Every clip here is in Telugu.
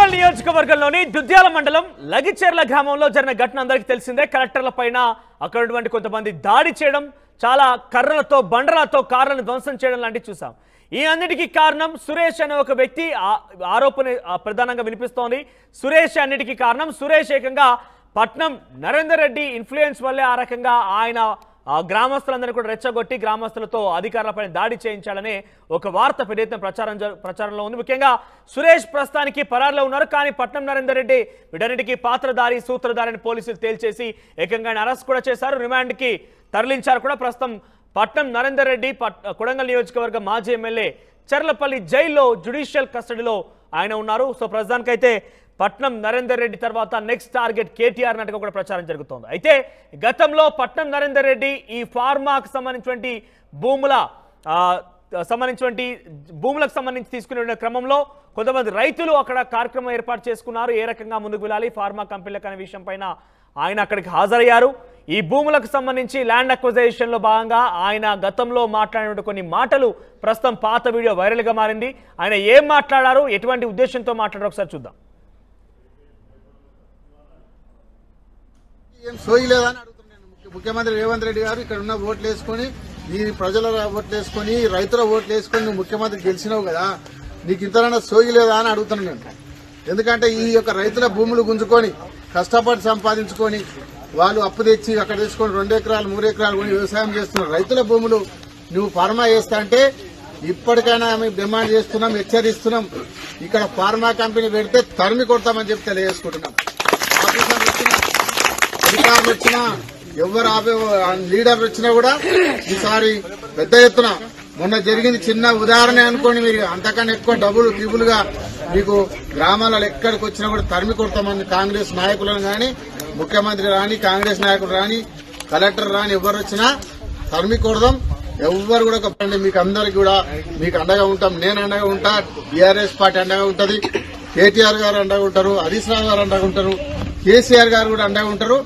కొడంగల్ నియోజకవర్గంలోని దుద్యాల మండలం లగిచెర్ల గ్రామంలో జరిగిన ఘటన అందరికీ తెలిసిందే. కలెక్టర్ల పైన అక్కడ ఉన్నటువంటి కొంతమంది దాడి చేయడం, చాలా కర్రలతో బండలతో కార్లను ధ్వంసం చేయడం లాంటివి చూసాం. ఈ అన్నిటికీ కారణం సురేష్ అనే ఒక వ్యక్తి ఆరోపణ ప్రధానంగా వినిపిస్తోంది. సురేష్ అన్నిటికీ కారణం. సురేష్ ఏకంగా పట్నం నరేందర్ రెడ్డి ఇన్ఫ్లుయెన్స్ వల్లే ఆ రకంగా ఆయన గ్రామస్తులందరినీ కూడా రెచ్చగొట్టి గ్రామస్తులతో అధికారులపై దాడి చేయించాలనే ఒక వార్త పెద్ద ఎత్తున ప్రచారంలో ఉంది. ముఖ్యంగా సురేష్ ప్రస్తుతానికి పరారులో ఉన్నారు. కానీ పట్నం నరేందర్ రెడ్డి వీటన్నిటికీ పాత్రధారి సూత్రధారిని పోలీసులు తేల్చేసి ఏకంగా ఆయన అరెస్ట్ కూడా చేశారు, రిమాండ్కి తరలించారు కూడా. ప్రస్తుతం పట్నం నరేందర్ రెడ్డి కొడంగల్ నియోజకవర్గ మాజీ ఎమ్మెల్యే చర్లపల్లి జైల్లో జ్యుడిషియల్ కస్టడీలో ఆయన ఉన్నారు. సో ప్రస్తుతానికైతే పట్నం నరేందర్ రెడ్డి తర్వాత నెక్స్ట్ టార్గెట్ కేటీఆర్ అన్నట్టుగా కూడా ప్రచారం జరుగుతోంది. అయితే గతంలో పట్నం నరేందర్ రెడ్డి ఈ ఫార్మాకు సంబంధించినటువంటి భూములకు సంబంధించి తీసుకునే క్రమంలో కొంతమంది రైతులు అక్కడ కార్యక్రమం ఏర్పాటు చేసుకున్నారు. ఏ రకంగా ముందుకు వెళ్ళాలి ఫార్మా కంపెనీలకు అనే విషయం పైన ఆయన అక్కడికి హాజరయ్యారు. ఈ భూములకు సంబంధించి ల్యాండ్ అక్విజిషన్ లో భాగంగా ఆయన గతంలో మాట్లాడిన కొన్ని మాటలు ప్రస్తుతం పాత వీడియో వైరల్ గా మారింది. ఆయన ఏం మాట్లాడారు, ఎటువంటి ఉద్దేశంతో మాట్లాడారు ఒకసారి చూద్దాం. సోయలేదని అడుగుతున్నాను. ముఖ్యమంత్రి రేవంత్ రెడ్డి గారు ఇక్కడ ఉన్న ఓట్లు వేసుకుని ఈ ప్రజల ఓట్లు వేసుకుని రైతుల ఓట్లు వేసుకుని నువ్వు ముఖ్యమంత్రి గెలిచినావు కదా, నీకు ఇంతనన్నా సోయలేదా అని అడుగుతున్నాను నేను. ఎందుకంటే ఈ యొక్క రైతుల భూములు గుంజుకొని కష్టపడి సంపాదించుకొని వాళ్ళు అప్పు తెచ్చి అక్కడ తెచ్చుకొని 2 ఎకరాలు 3 ఎకరాలు కొని వ్యవసాయం చేస్తున్నారు. రైతుల భూములు నువ్వు ఫార్మా చేస్తా అంటే ఇప్పటికైనా మేము డిమాండ్ చేస్తున్నాం, హెచ్చరిస్తున్నాం. ఇక్కడ ఫార్మా కంపెనీ పెడితే తరిమి కొడతామని చెప్పి తెలియజేసుకుంటున్నాం. ఆఫీసర్లు వచ్చినా అధికారులు వచ్చినా ఎవరు లీడర్లు వచ్చినా కూడా ఈసారి పెద్ద ఎత్తున మొన్న జరిగింది చిన్న ఉదాహరణ అనుకోండి. మీరు అంతకన్నా ఎక్కువ డబ్బులు ట్రిబుల్గా మీకు గ్రామాలలో ఎక్కడికి వచ్చినా కూడా తరిమి కొడతామని కాంగ్రెస్ నాయకులను గాని ముఖ్యమంత్రి రాని కాంగ్రెస్ నాయకులు రాని కలెక్టర్ రాని ఎవరు వచ్చినా తరిమి కొడదాం. ఎవరు కూడా మీకు అందరికి కూడా మీకు అండగా ఉంటాం. నేను అండగా ఉంటా, బీఆర్ఎస్ పార్టీ అండగా ఉంటది, కేటీఆర్ గారు అండగా ఉంటారు, హరీష్ రావు గారు అండగా ఉంటారు, కేసీఆర్ గారు కూడా అండగా ఉంటారు.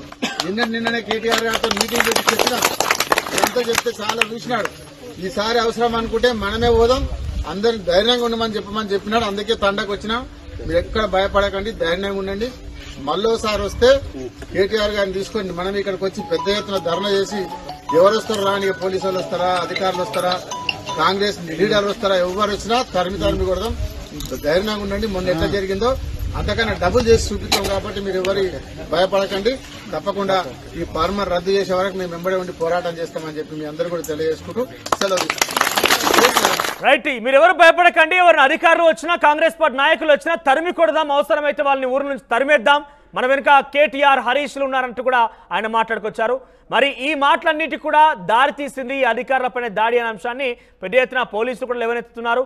నిన్ననే కేటీఆర్ గారితో మీటింగ్ పెట్టి చెప్పినా ఎంతో చెప్తే చాలా చూసినాడు. ఈసారి అవసరం అనుకుంటే మనమే పోదాం, అందరు ధైర్యంగా ఉండమని చెప్పినాడు. అందుకే తండకు వచ్చినా. మీరు ఎక్కడ భయపడకండి, ధైర్యంగా ఉండండి. మళ్ళోసారి వస్తే కేటీఆర్ గారిని తీసుకొని మనం ఇక్కడికి వచ్చి పెద్ద ఎత్తున ధర్నా చేసి ఎవరు వస్తారో రాని, పోలీసు వాళ్ళు వస్తారా, అధికారులు వస్తారా, కాంగ్రెస్ లీడర్లు వస్తారా, ఎవరు వచ్చినా తరిమి కొడదాం. ధైర్యంగా ఉండండి. మొన్న ఎట్లా జరిగిందో అంతకన్నా డబుల్ చేసి చూపిస్తాం కాబట్టి మీరు ఎవరి భయపడకండి. తప్పకుండా ఈ ఫార్మర్ రద్దు చేసే వరకు మేము వెంబడి ఉండి పోరాటం చేస్తామని చెప్పి మీ అందరూ కూడా తెలియజేసుకుంటూ సెలవు. రైట్, మీరు ఎవరు భయపడకండి. ఎవరిని అధికారులు వచ్చినా కాంగ్రెస్ పార్టీ నాయకులు వచ్చినా తరిమి కొడదాం, అవసరమైతే వాళ్ళని ఊరు నుంచి తరిమేద్దాం, మన వెనుక కేటీఆర్ హరీష్లు ఉన్నారంటూ కూడా ఆయన మాట్లాడుకొచ్చారు. మరి ఈ మాటలన్నిటి కూడా దారి తీసింది అధికారులపైన దాడి అనే అంశాన్ని పెద్ద ఎత్తున పోలీసులు కూడా లేవనెత్తుతున్నారు.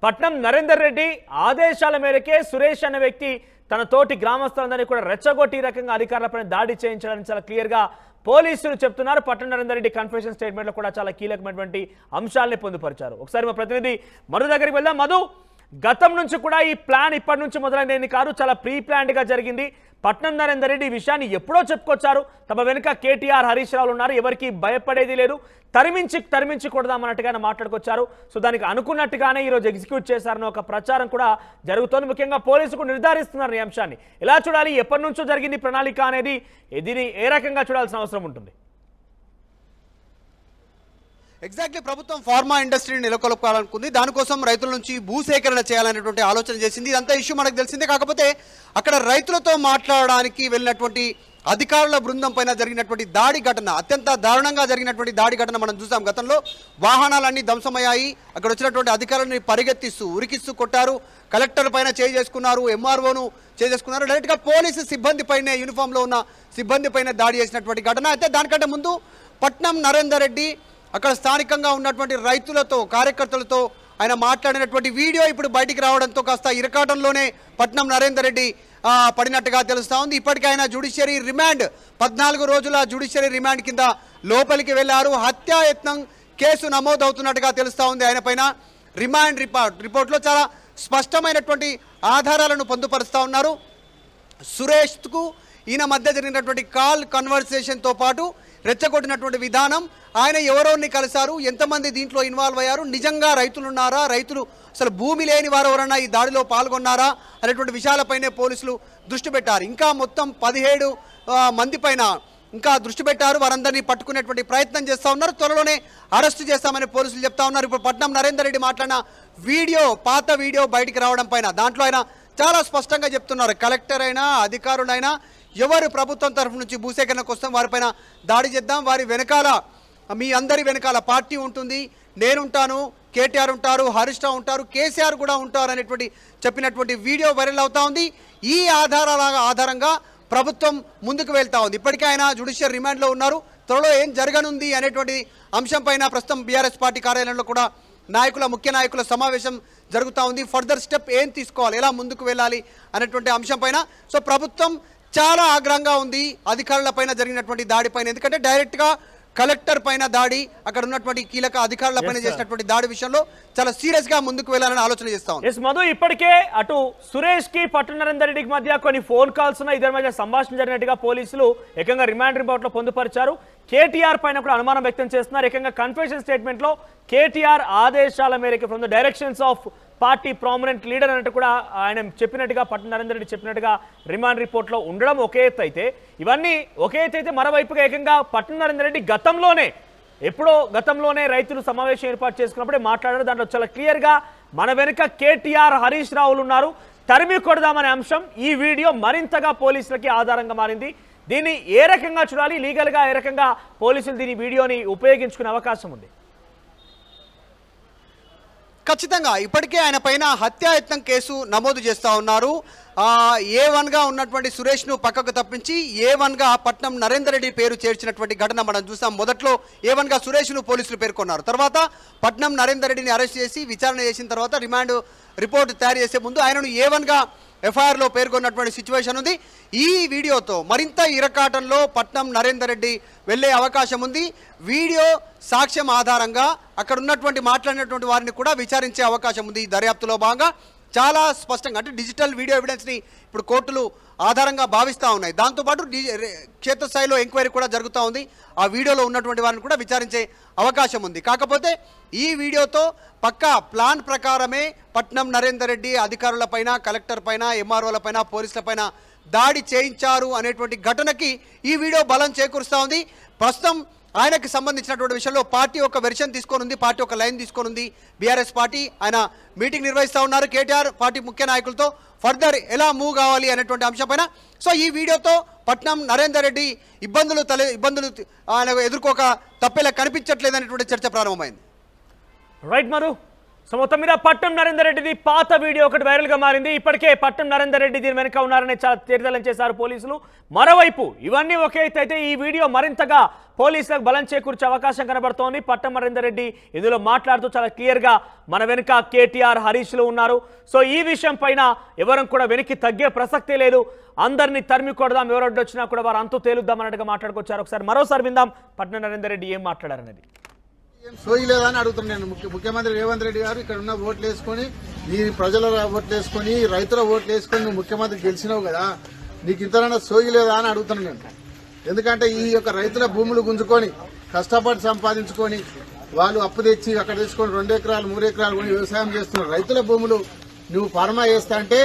పట్నం నరేందర్ రెడ్డి ఆదేశాల మేరకే సురేష్ అనే వ్యక్తి తన తోటి గ్రామస్తులందరినీ కూడా రెచ్చగొట్టి ఈ రకంగా అధికారులపైన దాడి చేయించాలని చాలా క్లియర్ గా పోలీసులు చెప్తున్నారు. పట్నం నరేందర్ రెడ్డి కన్ఫెషన్ స్టేట్మెంట్ లో కూడా చాలా కీలకమైనటువంటి అంశాలని పొందుపరిచారు. ఒకసారి మా ప్రతినిధి మధు దగ్గరికి వెళ్దాం. మధు, గతం నుంచి కూడా ఈ ప్లాన్ ఇప్పటి నుంచి మొదలైనది కాదు, చాలా ప్రీ ప్లాన్డ్ గా జరిగింది. పట్నం నరేందర్ రెడ్డి ఈ విషయాన్ని ఎప్పుడో చెప్పుకొచ్చారు. తమ వెనుక కేటీఆర్ హరీష్ రావులు ఉన్నారు, ఎవరికి భయపడేది లేదు, తరిమించి కొడదామన్నట్టుగా మాట్లాడుకొచ్చారు. సో దానికి అనుకున్నట్టుగానే ఈరోజు ఎగ్జిక్యూట్ చేశారని ఒక ప్రచారం కూడా జరుగుతోంది. ముఖ్యంగా పోలీసులు నిర్ధారిస్తున్నారు ఈ అంశాన్ని. ఎలా చూడాలి, ఎప్పటి నుంచో జరిగింది ప్రణాళిక అనేది, దీన్ని ఏ రకంగా చూడాల్సిన అవసరం ఉంటుంది? ఎగ్జాక్ట్లీ, ప్రభుత్వం ఫార్మా ఇండస్ట్రీని నెలకొల్పాలనుకుంది. దానికోసం రైతుల నుంచి భూసేకరణ చేయాలనేటువంటి ఆలోచన చేసింది. ఇదంతా ఇష్యూ మనకు తెలిసిందే. కాకపోతే అక్కడ రైతులతో మాట్లాడడానికి వెళ్ళినటువంటి అధికారుల బృందం పైన జరిగినటువంటి దాడి ఘటన, అత్యంత దారుణంగా జరిగినటువంటి దాడి ఘటన మనం చూసాం. గతంలో వాహనాలన్నీ ధ్వంసమయ్యాయి. అక్కడ వచ్చినటువంటి అధికారులని పరిగెత్తిస్తూ ఉరికిస్తూ కొట్టారు. కలెక్టర్ పైన చేసుకున్నారు, ఎంఆర్ఓను చేసుకున్నారు. డైరెక్ట్గా పోలీసు సిబ్బంది పైన, యూనిఫామ్ లో ఉన్న సిబ్బంది పైన దాడి చేసినటువంటి ఘటన. అయితే దానికంటే ముందు పట్నం నరేందర్ రెడ్డి అక్కడ స్థానికంగా ఉన్నటువంటి రైతులతో, కార్యకర్తలతో ఆయన మాట్లాడినటువంటి వీడియో ఇప్పుడు బయటికి రావడంతో కాస్త ఇరకాటంలోనే పట్నం నరేందర్ రెడ్డి పడినట్టుగా తెలుస్తా ఉంది. ఇప్పటికీ ఆయన జ్యుడిషియరీ రిమాండ్ 14 రోజుల జ్యుడిషియరీ రిమాండ్ కింద లోపలికి వెళ్లారు. హత్యాయత్నం కేసు నమోదవుతున్నట్టుగా తెలుస్తా ఉంది. ఆయన పైన రిమాండ్ రిపోర్ట్లో చాలా స్పష్టమైనటువంటి ఆధారాలను పొందుపరుస్తా ఉన్నారు. సురేష్కు ఈయన మధ్య జరిగినటువంటి కాల్ కన్వర్సేషన్తో పాటు రెచ్చగొట్టినటువంటి విధానం, ఆయన ఎవరోని కలిశారు, ఎంతమంది దీంట్లో ఇన్వాల్వ్ అయ్యారు, నిజంగా రైతులున్నారా, రైతులు అసలు భూమి లేని వారు ఎవరన్నా ఈ దాడిలో పాల్గొన్నారా అనేటువంటి విషయాలపైనే పోలీసులు దృష్టి పెట్టారు. ఇంకా మొత్తం 17 మంది పైన ఇంకా దృష్టి పెట్టారు. వారందరినీ పట్టుకునేటువంటి ప్రయత్నం చేస్తూ ఉన్నారు. త్వరలోనే అరెస్టు చేస్తామని పోలీసులు చెప్తా ఉన్నారు. ఇప్పుడు పట్నం నరేందర్ రెడ్డి మాట్లాడిన వీడియో, పాత వీడియో బయటికి రావడం పైన దాంట్లో ఆయన చాలా స్పష్టంగా చెప్తున్నారు, కలెక్టర్ అయినా అధికారులైనా ఎవరు ప్రభుత్వం తరఫు నుంచి భూసేకరణకు వస్తాం వారిపైన దాడి చేద్దాం, వారి వెనకాల మీ అందరి వెనకాల పార్టీ ఉంటుంది, నేనుంటాను, కేటీఆర్ ఉంటారు, హరీష్ రావు ఉంటారు, కేసీఆర్ కూడా ఉంటారు అనేటువంటి చెప్పినటువంటి వీడియో వైరల్ అవుతా ఉంది. ఈ ఆధారంగా ప్రభుత్వం ముందుకు వెళ్తా ఉంది. ఇప్పటికే ఆయన జ్యుడిషియల్ రిమాండ్లో ఉన్నారు. త్వరలో ఏం జరగనుంది అనేటువంటి అంశం పైన ప్రస్తుతం బీఆర్ఎస్ పార్టీ కార్యాలయంలో కూడా ముఖ్య నాయకుల సమావేశం జరుగుతూ ఉంది. ఫర్దర్ స్టెప్ ఏం తీసుకోవాలి, ఎలా ముందుకు వెళ్ళాలి అనేటువంటి అంశం పైన. సో ప్రభుత్వం చాలా ఆగ్రహంగా ఉంది అధికారుల పైన జరిగినటువంటి దాడి పైన. ఎందుకంటే డైరెక్ట్ గా కలెక్టర్ పైన దాడి, అక్కడ ఉన్నటువంటి కీలక అధికారుల పైన చేసినటువంటి దాడి విషయంలో చాలా సీరియస్ గా ముందుకు వెళ్ళాలని ఆలోచన చేస్తాం. మధు, ఇప్పటికే అటు సురేష్ కి పట్నం నరేందర్ రెడ్డికి మధ్య కొన్ని ఫోన్ కాల్స్ ఉన్నాయి. ఇద్దరి మధ్య సంభాషణ జరిగినట్టుగా పోలీసులు ఏకంగా రిమాండ్ రిపోర్ట్ లో పొందుపరిచారు. కేటీఆర్ పైన కూడా అనుమానం వ్యక్తం చేస్తున్నారు. ఏకంగా కన్ఫెషన్ స్టేట్మెంట్ లో కేటీఆర్ ఆదేశాల మేరకు from the directions of party prominent leader అన్నట్టు కూడా ఆయన చెప్పినట్టుగా, పట్నం నరేందర్ రెడ్డి చెప్పినట్టుగా రిమాండ్ రిపోర్ట్లో ఉండడం ఒకే ఎత్తు అయితే, ఇవన్నీ ఒకే ఎత్తు అయితే మరోవైపుగా ఏకంగా పట్నం నరేందర్ రెడ్డి గతంలోనే రైతులు సమావేశం ఏర్పాటు చేసుకున్నప్పుడే మాట్లాడారు. దాంట్లో చాలా క్లియర్గా మన వెనుక కేటీఆర్, హరీష్ రావులు ఉన్నారు, తరిమి కొడదామనే అంశం ఈ వీడియో మరింతగా పోలీసులకి ఆధారంగా మారింది. దీన్ని ఏ రకంగా చూడాలి, లీగల్గా ఏ రకంగా పోలీసులు దీని వీడియోని ఉపయోగించుకునే అవకాశం ఉంది? ఖచ్చితంగా ఇప్పటికే ఆయన పైన హత్యాయత్నం కేసు నమోదు చేస్తూ ఉన్నారు. A1 గా ఉన్నటువంటి సురేష్ ను పక్కకు తప్పించి A1 గా పట్నం నరేందర్ రెడ్డి పేరు చేర్చినటువంటి ఘటన మనం చూసాం. మొదట్లో A1 గా సురేష్ ను పోలీసులు పేర్కొన్నారు. తర్వాత పట్నం నరేందర్ రెడ్డిని అరెస్ట్ చేసి విచారణ చేసిన తర్వాత రిమాండ్ రిపోర్ట్ తయారు చేసే ముందు ఆయనను A1 గా FIR లో పేర్కొన్నటువంటి సిచ్యువేషన్ ఉంది. ఈ వీడియోతో మరింత ఇరకాటంలో పట్నం నరేందర్ రెడ్డి వెళ్లే అవకాశం ఉంది. వీడియో సాక్ష్యం ఆధారంగా అక్కడ ఉన్నటువంటి మాట్లాడినటువంటి వారిని కూడా విచారించే అవకాశం ఉంది. ఈ దర్యాప్తులో భాగంగా చాలా స్పష్టంగా అంటే డిజిటల్ వీడియో ఎవిడెన్స్ని ఇప్పుడు కోర్టులు ఆధారంగా భావిస్తూ ఉన్నాయి. దాంతోపాటు క్షేత్రస్థాయిలో ఎంక్వైరీ కూడా జరుగుతూ ఉంది. ఆ వీడియోలో ఉన్నటువంటి వారిని కూడా విచారించే అవకాశం ఉంది. కాకపోతే ఈ వీడియోతో పక్కా ప్లాన్ ప్రకారమే పట్నం నరేందర్ రెడ్డి అధికారులపైన, కలెక్టర్ పైన, MROల పైన, పోలీసుల పైన దాడి చేయించారు అనేటువంటి ఘటనకి ఈ వీడియో బలం చేకూరుస్తూ ఉంది. ప్రస్తుతం ఆయనకు సంబంధించినటువంటి విషయంలో పార్టీ ఒక వెర్షన్ తీసుకొని ఉంది, పార్టీ ఒక లైన్ తీసుకొని ఉంది. బీఆర్ఎస్ పార్టీ ఆయన మీటింగ్ నిర్వహిస్తూ ఉన్నారు కేటీఆర్ పార్టీ ముఖ్య నాయకులతో, ఫర్దర్ ఎలా మూవ్ కావాలి అనేటువంటి అంశం పైన. సో ఈ వీడియోతో పట్నం నరేందర్ రెడ్డి ఇబ్బందులు ఆయన ఎదుర్కోక తప్పేలా కనిపించట్లేదు అనేటువంటి చర్చ ప్రారంభమైంది. రైట్ మరు. సో మొత్తం మీద పట్నం నరేందర్ రెడ్డిది పాత వీడియో ఒకటి వైరల్ గా మారింది. ఇప్పటికే పట్నం నరేందర్ రెడ్డి దీని వెనుక ఉన్నారని చాలా తేటతెల్లం చేశారు పోలీసులు. మరోవైపు ఇవన్నీ ఒకే అయితే ఈ వీడియో మరింతగా పోలీసులకు బలం చేకూర్చే అవకాశం కనబడుతోంది. పట్నం నరేందర్ రెడ్డి ఇందులో మాట్లాడుతూ చాలా క్లియర్ గా మన వెనుక కేటీఆర్, హరీష్లు ఉన్నారు, సో ఈ విషయం పైన ఎవరం కూడా వెనక్కి తగ్గే ప్రసక్తే లేదు, అందరినీ తరిమి కొడదాం, ఎవరొడ్డు వచ్చినా కూడా వారు అంతూ తేలుద్దాం అన్నట్టుగా మాట్లాడుకొచ్చారు. ఒకసారి మరోసారి విందాం పట్నం నరేందర్ రెడ్డి ఏం మాట్లాడారనేది. ఏం సోయలేదని అడుగుతున్నాను. ముఖ్యమంత్రి రేవంత్ రెడ్డి గారు ఇక్కడ ఉన్న ఓట్లు వేసుకొని, ఈ ప్రజల ఓట్లు వేసుకొని, రైతుల ఓట్లు వేసుకొని నువ్వు ముఖ్యమంత్రి గెలిచినావు కదా, నీకు ఇంతనన్నా సోయలేదా అని అడుగుతున్నాను నేను. ఎందుకంటే ఈ యొక్క రైతుల భూములు గుంజుకొని కష్టపడి సంపాదించుకొని వాళ్ళు అప్పు తెచ్చి అక్కడ తెచ్చుకొని 2 ఎకరాలు 3 ఎకరాలు కొని వ్యవసాయం చేస్తున్నారు. రైతుల భూములు నువ్వు ఫార్మా చేస్తా అంటే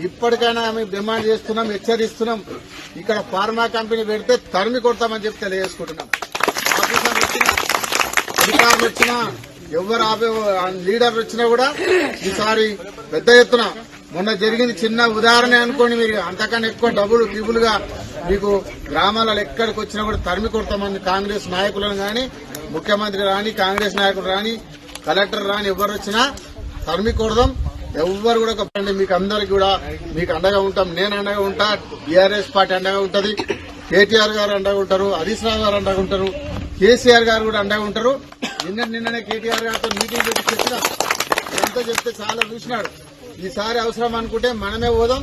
ఇప్పటికైనా మేము డిమాండ్ చేస్తున్నాం, హెచ్చరిస్తున్నాం. ఇక్కడ ఫార్మా కంపెనీ పెడితే తరిమి కొడతామని చెప్పి తెలియజేసుకుంటున్నాం. ఆఫీసర్లు వచ్చినా, అధికారులు వచ్చినా, ఎవరు లీడర్లు వచ్చినా కూడా ఈసారి పెద్ద ఎత్తున, మొన్న జరిగింది చిన్న ఉదాహరణ అనుకోండి, మీరు అంతకన్నా ఎక్కువ డబ్బులు ట్రిబుల్గా మీకు గ్రామాలలో ఎక్కడికి వచ్చినా కూడా తరిమి కొడతామని కాంగ్రెస్ నాయకులను గాని, ముఖ్యమంత్రి రాని, కాంగ్రెస్ నాయకులు రాని, కలెక్టర్ రాని, ఎవరు వచ్చినా తరిమి కొడదాం. ఎవరు కూడా మీకు అందరికి కూడా మీకు అండగా ఉంటాం. నేను అండగా ఉంటా, బీఆర్ఎస్ పార్టీ అండగా ఉంటది, కేటీఆర్ గారు అండగా ఉంటారు, హరీష్ రావు గారు అండగా ఉంటారు, కేసీఆర్ గారు కూడా అండగా ఉంటారు. నిన్ననే కేటీఆర్ గారితో మీటింగ్ పెట్టి చెప్పినా, ఎంతో చెప్తే చాలా చూసినాడు. ఈసారి అవసరం అనుకుంటే మనమే పోదాం,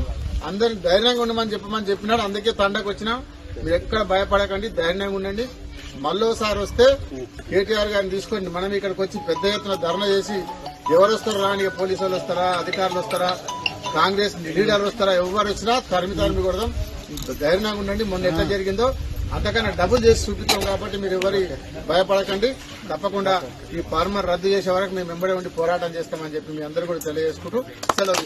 అందరిని ధైర్యంగా ఉండమని చెప్పినాడు. అందుకే తండకు వచ్చినాం. మీరు ఎక్కడ భయపడకండి, ధైర్యంగా ఉండండి. మళ్ళోసారి వస్తే కేటీఆర్ గారిని తీసుకొని మనం ఇక్కడికి వచ్చి పెద్ద ఎత్తున ధర్నా చేసి ఎవరు వస్తారో రాని, పోలీసు వాళ్ళు వస్తారా, అధికారులు వస్తారా, కాంగ్రెస్ లీడర్లు వస్తారా, ఎవరు వచ్చినా తరిమి కొడదాం. ధైర్యంగా ఉండండి. మొన్న ఎట్లా జరిగిందో అంతకన్నా డబుల్ చేసి చూపిస్తాం కాబట్టి మీరు ఎవరి భయపడకండి. తప్పకుండా ఈ ఫార్మర్ రద్దు చేసే వరకు మేము వెంబడి ఉండి పోరాటం చేస్తామని చెప్పి మీ అందరూ కూడా తెలియజేసుకుంటూ సెలవు.